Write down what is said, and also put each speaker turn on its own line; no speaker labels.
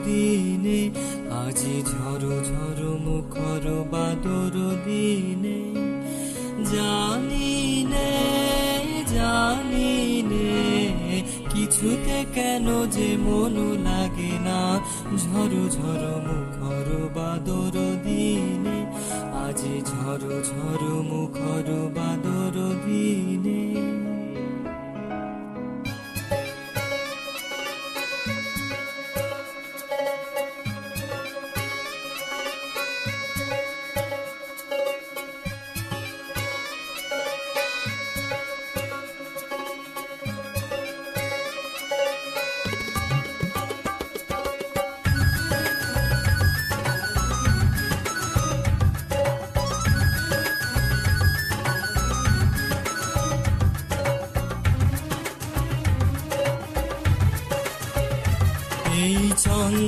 দিনে আজি ঝড়ো ঝড়ো মুখর বাদর দিনে জানি নে কিছুতে কেন যে মন লাগে না। ঝড়ো ঝড়ো মুখর বাদর দিনে আজি ঝড়ো ঝড়ো মুখর বাদর দিনে।